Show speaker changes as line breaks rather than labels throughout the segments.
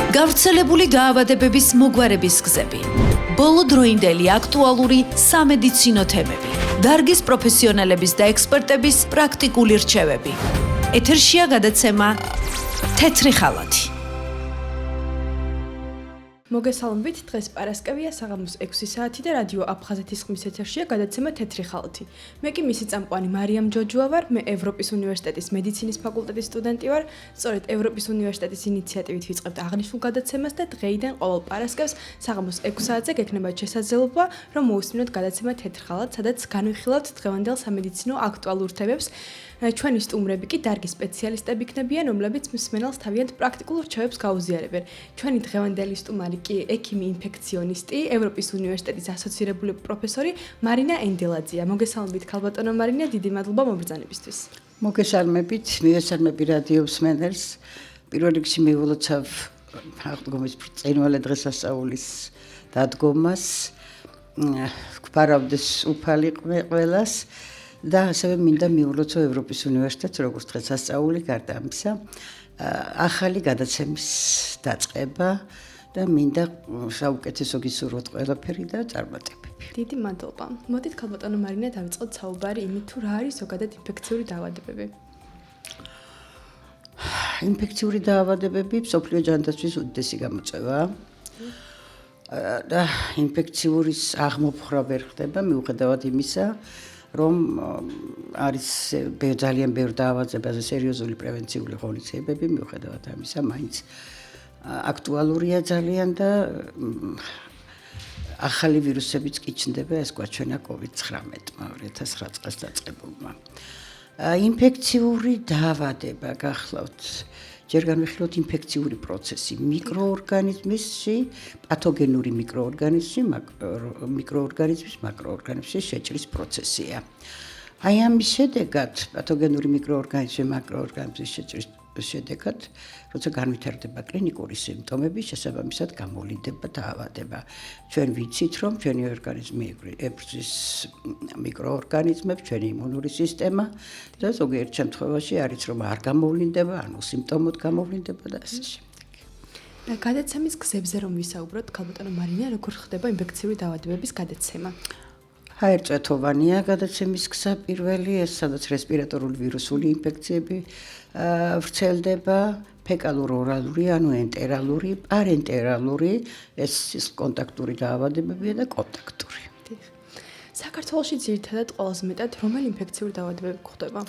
გავრცელებული დაავადებების მოგვარების გზები, ბოლოდროინდელი აქტუალური სამედიცინო თემები, დარგის პროფესიონალების და ექსპერტების პრაქტიკული რჩევები. ეთერშია გადაცემა თეთრი ხალათი.
მოგესალმებით, დღეს პარასკევია, საღამოს 6 საათი და რადიო აფხაზეთის ხმის ეთერშია გადაცემა თეთრი ხალათი. მე კი მისი წამყვანი მარიამ ჯოჯუა ვარ, მე ევროპის უნივერსიტეტის მედიცინის ფაკულტეტის სტუდენტი ვარ. სწორედ ევროპის უნივერსიტეტის ინიციატივით ვიწყებთ აღნიშნულ გადაცემას და დღეიდან ყოველ პარასკევს საღამოს 6 საათზე გექნებათ შესაძლებლობა, რომ მოусმინოთ გადაცემა თეთრი ხალათი, სადაც განვიხილავთ დღევანდელ სამედიცინო აქტუალურ თემებს. ჩვენი სტუმრები კი დარგის სპეციალისტები იქნებიან, რომლებიც მსმენელს თავიანთ პრაქტიკულ რჩევებს გაუზიარებენ. ჩვენი დღევანდელი სტუმარი კი ექიმი ინფექციონისტი, ევროპის უნივერსიტეტის ასოცირებული პროფესორი მარინა ენდელაძეა. მოგესალმებით, ქალბატონო მარინა, დიდი მადლობა მობრძანებისთვის.
მოგესალმებით, მივესალმები რადიო მსმენელს. პირველ რიგში მივულოცავ აღდგომის ბრწყინვალე დღესასწაულის დადგომას. გვფარავდეს უფალი ყველას. და ასევე მინდა მივულოცო ევროპის უნივერსიტეტს როგორც დღესასწაული, გარდა ამისა, ახალი გადაცემის დაწყება და მინდა საუკეთესო გისურვოთ ყველაფერი და წარმატებები.
დიდი მადლობა. მოდით ქალბატონო მარინა დავიწყოთ საუბარი იმით, თუ რა არის ზოგადად ინფექციური დაავადებები.
ინფექციური დაავადებები მსოფლიო ჯანდაცვის უდიდესი გამოწვევაა. და ინფექციის აღმოფხვრა ვერ ხდება მიუხედავად იმისა, რომ არის ძალიან ბევრ დაავადებაზე სერიოზული პრევენციული ღონისძიებები, მიუხედავად ამისა, მაინც აქტუალურია ძალიან და ახალი ვირუსებიც კი ჩნდება, ეს გვაჩვენა COVID-19-მა 2009 წელს დაწყებულმა. ინფექციური დაავადება გახლავთ ჯერ განვიხილოთ ინფექციური პროცესი მიკროორგანიზმში, პათოგენური მიკროორგანიზმის მაკროორგანიზმში შეჭრის პროცესია. აი ამის შედეგად პათოგენური მიკროორგანიზმის მაკროორგანიზმის შეჭრის შედეგად, როცა განვითარდება კლინიკური სიმპტომები, შესაბამისად გამოვლინდება დაავადება. ჩვენ ვიცით, რომ ჩვენი ორგანიზმი ებრძვის მიკროორგანიზმებს, ჩვენი იმუნური სისტემა და ზოგიერთ შემთხვევაში არის რომ არ გამოვლინდება, ანუ სიმპტომოდ გამოვლინდება და ასე შემდეგ.
გადაცემის გზებზე რომ ვისაუბროთ, ქალბატონო მარინა, როგორ ხდება ინფექციური დაავადებების გადაცემა?
ჰაერწვეთოვანია გადაცემის გზა პირველი, ეს სადაც რესპირატორული ვირუსული ინფექციები ვრცელდება, ფეკალურ-ორალური, ანუ ენტერალური, პარენტერალური, ეს კონტაქტური დაავადებებია და კონტაქტური.
საქართველოში ძირითადად ყველაზე მეტად რომელი ინფექციური დაავადებები გვხვდება?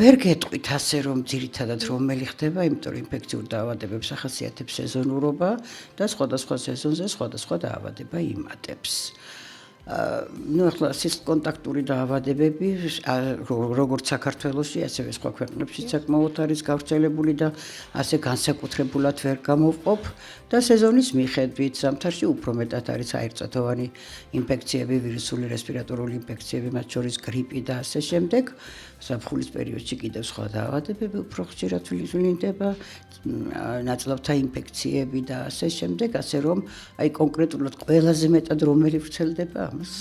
ვერ გეტყვით ასე რომ ძირითადად რომელი ხდება, იმიტომ რომ ინფექციური დაავადებებს ახასიათებს სეზონურობა და სხვადასხვა სეზონზე სხვადასხვა დაავადება იმატებს. ახლა ეს კონტაქტური დაავადებები როგორც საქართველოში, ასევე სხვა ქვეყნებში საკმაოდ არის გავრცელებული და ასე განსაკუთრებულად ვერ გამოვყოფ და სეზონის მიხედვით ზამთარში უფრო მეტად არის ჰაერწვეთოვანი ინფექციები, ვირუსული რესპირატორული ინფექციები, მათ შორის გრიპი და ასე შემდეგ. ზაფხულის პერიოდში კიდევ სხვა დაავადებები უფრო ხშირად ვლინდება, ნაწლავთა ინფექციები და ასე შემდეგ, ასე რომ აი კონკრეტულად ყველაზე მეტად რომელი ვრცელდება, ამას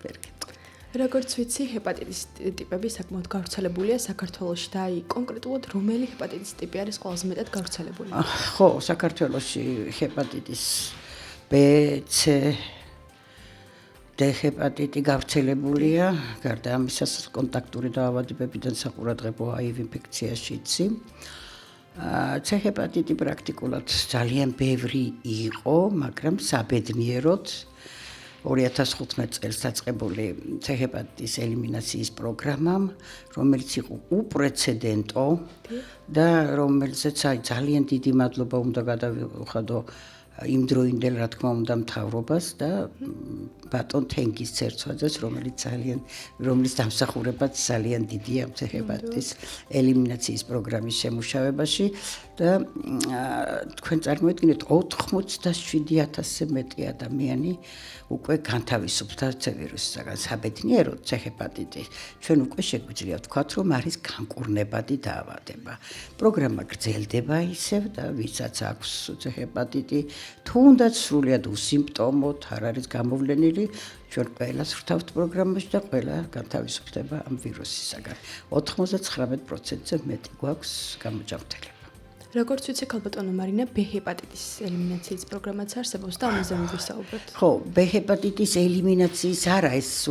ვერ გეტყვი.
როგორც ვიცი, ჰეპატიტის ტიპები საკმაოდ გავრცელებულია საქართველოში და აი კონკრეტულად რომელი ჰეპატიტის ტიპი არის ყველაზე მეტად გავრცელებული?
ხო, საქართველოში ჰეპატიტის B, C D ჰეპატიტი გავრცელებულია, გარდა ამისა კონტაქტური დაავადებებიდან საყურადღებო HIV ინფექციაშიც. C ჰეპატიტი პრაქტიკულად ძალიან ბევრი იყო, მაგრამ საბედნიეროდ 2015 წელს დაწყებული C ჰეპატიტის ელიმინაციის პროგრამამ, რომელიც იყო უპრეცედენტო და რომელზეც ძალიან დიდი მადლობა უნდა გადავიხადო იმდროინდელ რა თქმა უნდა მთავრობას და ბატონ თენგიზ ცერცვაძეს, რომლის დამსახურებაც ძალიან დიდია C ჰეპატიტის ელიმინაციის პროგრამის შემუშავებაში და თქვენ წარმოიდგინეთ 87,000-ზე მეტი ადამიანი უკვე განთავისუფლდა C ვირუსისგან. საბედნიეროდ C ჰეპატიტი ჩვენ უკვე შეგვიძლია ვთქვათ, რომ არის განკურნებადი დაავადება. პროგრამა გრძელდება ისევ და ვისაც აქვს C ჰეპატიტი, თუნდაც სრულიად უსიმპტომოდ არ არის გამოვლენილი, ჩვენ ყველას ვრთავთ პროგრამაში და ყველა განთავისუფლდება ამ ვირუსისგან. 99%-ზე მეტი გვაქვს გამოჯანმრთელება.
როგორც ვიცი, ქალბატონო მარინა, B ჰეპატიტის ელიმინაციის პროგრამაც არსებობს და ამაზე ვისაუბროთ.
ხო, B ჰეპატიტის ელიმინაციის არა, ეს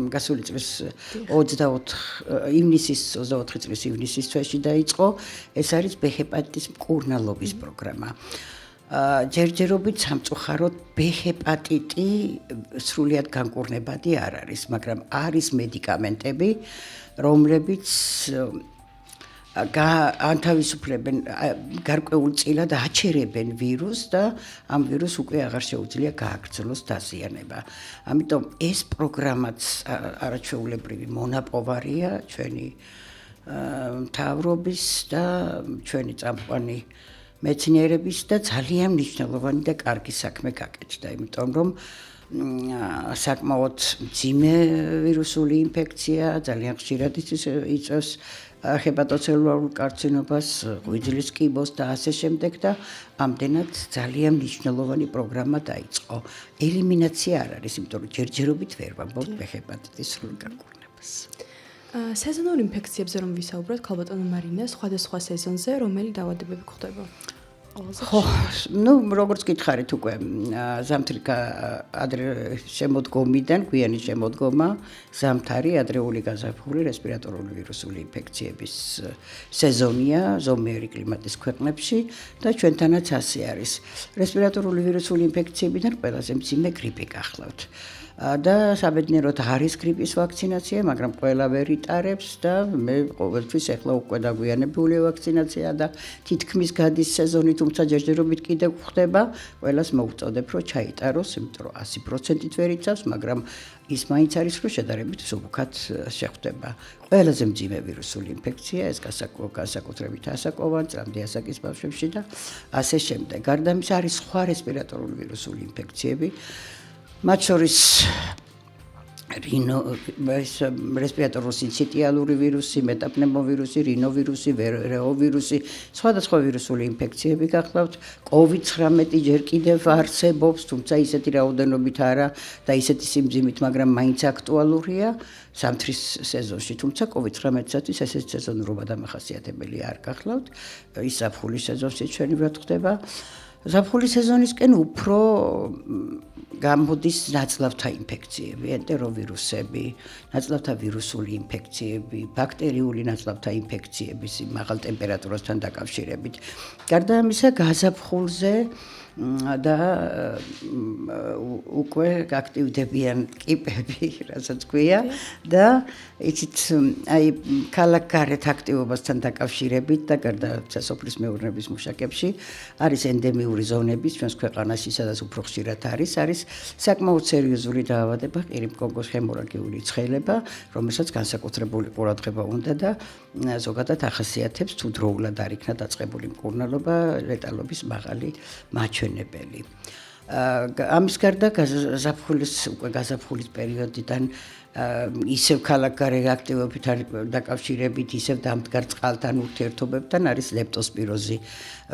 გასული წლის 24 წლის ივნისის თვეში დაიწყო. ეს არის B ჰეპატიტის მკურნალობის პროგრამა. ჯერჯერობით სამწუხაროდ B ჰეპატიტი სრულიად განკურნებადი არ არის, მაგრამ არის მედიკამენტები, რომლებიც ანთავისუფლებენ გარკვეულწილად აჩერებენ ვირუსს და ამ ვირუსს უკვე აღარ შეუძლია გააგრძელოს დაზიანება. ამიტომ ეს პროგრამაც არაჩვეულებრივი მონაპოვარია ჩვენი მთავრობის და ჩვენი წამყვანი მეცნიერების და ძალიან მნიშვნელოვანი და კარგი საქმე გაკეთდა, იმიტომ რომ საკმაოდ მძიმე ვირუსული ინფექცია ძალიან ხშირად იწვევს ჰეპატოცელულარულ კარცინომას, ღვიძლის კიბოს და ასე შემდეგ და ამდენად ძალიან მნიშვნელოვანი პროგრამა დაიწყო. ელიმინაცია არ არის, იმიტომ რომ ჯერჯერობით ვერ ვამბობ ჰეპატიტის სრულ განკურნებას.
სეზონურ ინფექციებზე რომ ვისაუბროთ, ქალბატონო მარინა, სხვადასხვა სეზონზე რომელი დაავადებები გვხვდება?
ხო, როგორც გითხარით უკვე ზამთრიგა ადრე შემოდგომიდან, გვიანი შემოდგომა, ზამთარი, ადრეული გაზაფხული რესპირატორული ვირუსული ინფექციების სეზონია ზომიერი კლიმატის ქვეყნებში და ჩვენთანაც ასე არის. რესპირატორული ვირუსული ინფექციებიდან ყველაზე მძიმე გრიპი გახლავთ. და საბედნიეროდ არის გრიპის ვაქცინაცია, მაგრამ ყველა ვერ იტარებს და მე ყოველთვის ახლა უკვე დაგვიანებული ვაქცინაცია და თითქმის გადის სეზონი, თუმცა ჯერჯერობით კიდევ გვხდება, ყველას მოვუწოდებ, რომ ჩაიტაროს, იმიტომ რომ 100%-ით ვერ იცავს, მაგრამ ის მაინც არის, რომ შედარებით სუბუქად შეხვდება. ყველაზე მძიმე ვირუსული ინფექცია, ეს განსაკუთრებით ასაკოვან, წლამდე ასაკის ბავშვებში და ასე შემდეგ. გარდა ამისა არის სხვა რესპირატორული ვირუსული ინფექციები, მათ შორის რესპირატორული სინციტიალური ვირუსი, მეტაპნევმოვირუსი, რინოვირუსი, რეოვირუსი, სხვადასხვა ვირუსული ინფექციები გახლავთ. COVID-19 ჯერ კიდევ არსებობს, თუმცა ისეთი რაოდენობით არა და ისეთი სიმძიმით, მაგრამ მაინც აქტუალურია ზამთრის სეზონში. თუმცა COVID-19-ისთვის ესეც სეზონურობა დამახასიათებელი არ გახლავთ. ის ზაფხულის სეზონში ჩვენივრად ხდება. ზაფხულის სეზონისკენ უფრო გამოდის ნაწლავთა ინფექციები, ენტეროვირუსები, ნაწლავთა ვირუსული ინფექციები, ბაქტერიული ნაწლავთა ინფექციები მაღალ ტემპერატურასთან დაკავშირებით. გარდა ამისა, გაზაფხულზე და უკვე აქტივდებიან კიპები, რასაც ქვია და იცით, აი ქალაქგარეთ აქტივობასთან დაკავშირებით და გარდა სასოფლის მეურნეობის მუშაკებში არის ენდემიური ზონები ჩვენს ქვეყანაში, სადაც უფრო ხშირად არის საკმაოდ სერიოზული დაავადება, ყირიმკონგოს ჰემორაგიული ცხელება, რომელსაც განსაკუთრებული ყურადღება უნდა და ზოგადად ახასიათებს თუ დროულად არ იქნა დაწყებული მკურნალობა, ლეტალობის მაღალი მაჩვენებელი. ამის გარდა გაზაფხულის პერიოდიდან ისევ ქალაქგარე აქტივობით დაკავშირებით, ისევ დამდგარ წყალთან ურთიერთობებთან არის ლეპტოსპიროზი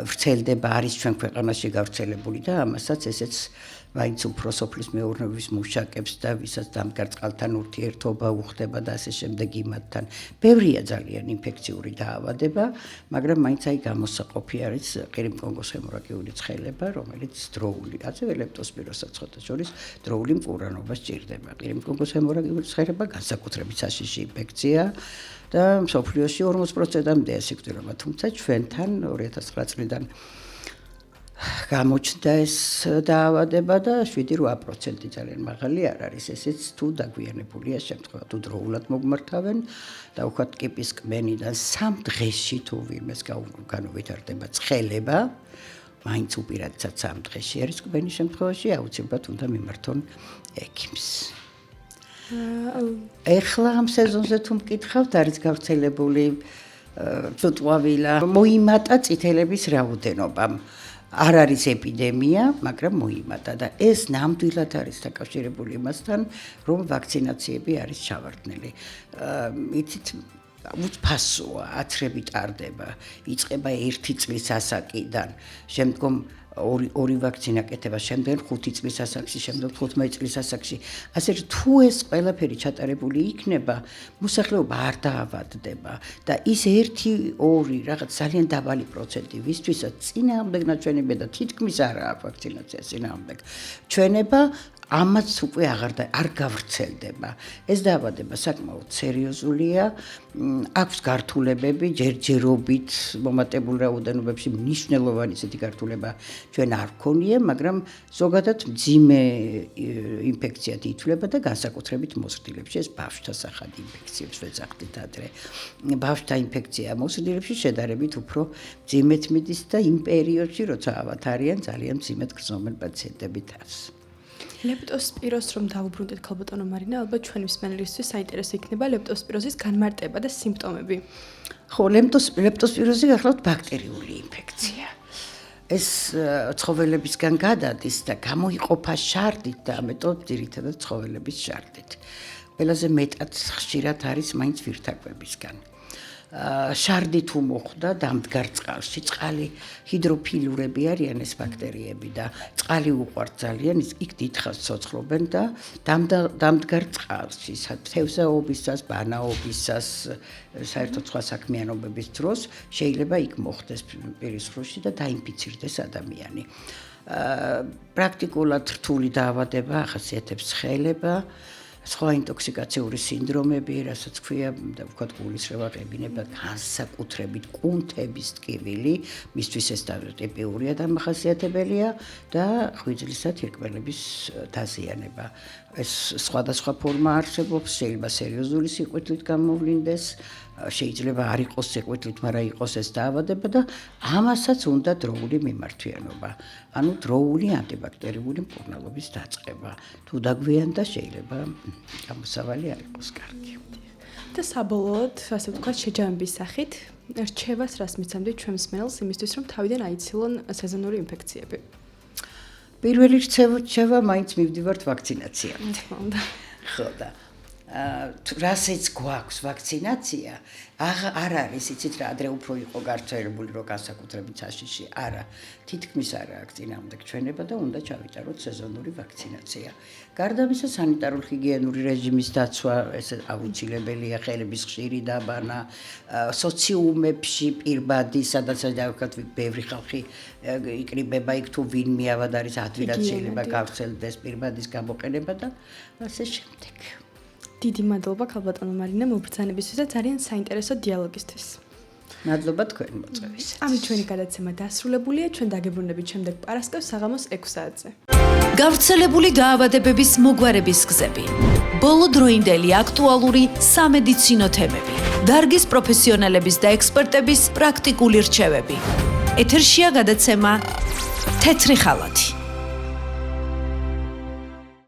ვრცელდება, არის ჩვენ ქვეყანაში გავრცელებული და ამასაც ესეც მაინც უფრო სოფლის მეურნეობის მუშაკებს და ვისაც დამდგარ წყალთან ურთიერთობა უხდება და ასე შემდეგ იმათთან. ბევრია ძალიან ინფექციური დაავადება, მაგრამ მაინც აი გამოსაყოფი არის ყირიმკონგოს ჰემორაგიული ცხელება, რომელიც დროული, ასევე ლეპტოსპიროზსაც ხოთა შორის დროული მკურნალობა სჭირდება. ყირიმკონგოს ჰემორაგიული ცხელება განსაკუთრებით საშიში ინფექცია და მსოფლიოში 40%-მდეა სიკვდილობა, თუმცა ჩვენთან 2009 წლიდან გამოჩნდა ეს დაავადება და 7-8% ძალიან მაღალი არ არის. ესეც თუ დაგვიანებულია შემთხვევა, თუ დროულად მოგმართავენ და უხად კიპის კმენიდან 3 დღეში თუ ვინმეს განუვითარდება ცხელება, მაინც უპირატესად 3 დღეში არის კმენის შემთხვევაში, აუცილებლად უნდა მიმართონ ექიმს. ეხლა ამ სეზონზე თუ მკითხავთ, არის გავრცელებული წუტყვავილა, მოიმატა წითელების რაოდენობამ. არ არის ეპიდემია, მაგრამ მოიმატა და ეს ნამდვილად არის დაკავშირებული იმასთან, რომ ვაქცინაციები არის ჩავარდნილი. იცით, უცფასოა, აცრები ტარდება, იწყება 1 წლის ასაკიდან, შემდგომ ორი ვაქცინა კეთება, შემდეგ 5 წლის ასაკში, შემდეგ 15 წლის ასაკში. ასე რომ თუ ეს ყველაფერი ჩატარებული იქნება, მოსახლეობა არ დაავადდება და ის 1-2 რაღაც ძალიან დაბალი პროცენტი, ვისთვისაც წინააღმდეგ ნაჩვენებია და თითქმის არ აქვს ვაქცინაცია წინააღმდეგ ჩვენება, ამაც უკვე არ გავრცელდება. ეს დაავადება საკმაოდ სერიოზულია, აქვს გართულებები, ჯერჯერობით მომატებულ რაოდენობებში მნიშვნელოვანი ისეთი გართულება ჩვენ არ გქონია, მაგრამ ზოგადად მძიმე ინფექციად ითვლება და განსაკუთრებით მოზრდილებში, ეს ბავშვთა სახადი ინფექციებს ვეძახდით ადრე. ბავშვთა ინფექცია მოზრდილებში შედარებით უფრო მძიმედ მიდის და იმ პერიოდში, როცა ავად არიან ძალიან მძიმედ გრძნობენ პაციენტები თავს.
ლეპტოსპიროზს რომ დავუბრუნდეთ ქალბატონო მარინა, ალბათ ჩვენი მსმენელისთვის საინტერესო იქნება ლეპტოსპიროზის განმარტება და სიმპტომები.
ხო, ლეპტოსპიროზი გახლავთ ბაქტერიული ინფექცია. ეს ცხოველებისგან გადადის და გამოიყოფა შარდით და ამიტომ ძირითადად ცხოველების შარდით. ყველაზე მეტად ხშირად არის მაინც ვირთაგვებისგან. შარდი თუ მოხვდა დამდგარ წყალში, წყალი ჰიდროფილურები არიან ეს ბაქტერიები და წყალი უყვართ ძალიან, იქ დიდხანს ცოცხლობენ და დამდგარ წყალში, თევზაობისას, ბანაობისას, საერთოდ სხვა საქმიანობების დროს შეიძლება იქ მოხდეს პირისხროში და დაინფიცირდეს ადამიანი. პრაქტიკულად რთული დაავადება ახასიათებს ხელება, სხვა ინტოქსიკაციური სინდრომები, რასაც ქვია, და ვთქვათ, გულისრევა ყებინება, განსაკუთრებით კუნთების ტკივილი, მისთვის ეს ტიპიურია დამახასიათებელია და ღვიძლისა თირკმელების დაზიანება. ეს სხვადასხვა ფორმა არსებობს, შეიძლება სერიოზული სიყვარულით გამოვლინდეს, შეიძლება არ იყოს სიყვარულით, მაგრამ იყოს ეს დაავადება და ამასაც უნდა დროული მიმართვიანობა. ანუ დროული ანტიბაქტერიული მკურნალობის დაწყება. თუ დაგვიანდა შეიძლება გამოსავალი არ იყოს კარგი.
და საბოლოოდ, ასე ვთქვათ, შეჯამების სახით, რჩევას რას მიცემდით ჩვენ მსმენელს იმისთვის, რომ თავიდან აიცილონ სეზონური ინფექციები?
პირველი რჩევა მაინც მივდივართ ვაქცინაციამდე. ხო და რასაც გვაქვს ვაქცინაცია, არ არის, იცით რა, ადრე უფრო იყო გავრცელებული, რომ განსაკუთრებით საშიში, არა, თითქმის არ აქვს წინააღმდეგ ჩვენება და უნდა ჩავიტაროთ სეზონური ვაქცინაცია. გარდა ამისა, სანიტარულ-ჰიგიენური რეჟიმის დაცვა, ეს აუცილებელია, ხელების ხშირი დაბანა, სოციუმებში პირბადი, სადაც დავქათ ბევრი ხალხი იკრიბება იქ თუ ვინმე ავად არის, ადვილად შეიძლება გავრცელდეს პირბადის გამოყენება და ასე შემდეგ.
დიდი მადლობა ქალბატონო მარინა მობრძანებისთვის და ძალიან საინტერესო დიალოგისთვის.
მადლობა თქვენ მოწვევისათვის.
ამით ჩვენი გადაცემა დასრულებულია, ჩვენ დაგებრუნდებით შემდეგ პარასკევს საღამოს 6 საათზე.
გავრცელებული დაავადებების მოგვარების გზები. ბოლოდროინდელი აქტუალური სამედიცინო თემები. დარგის პროფესიონალების და ექსპერტების პრაქტიკული რჩევები. ეთერშია გადაცემა თეთრი ხალათი.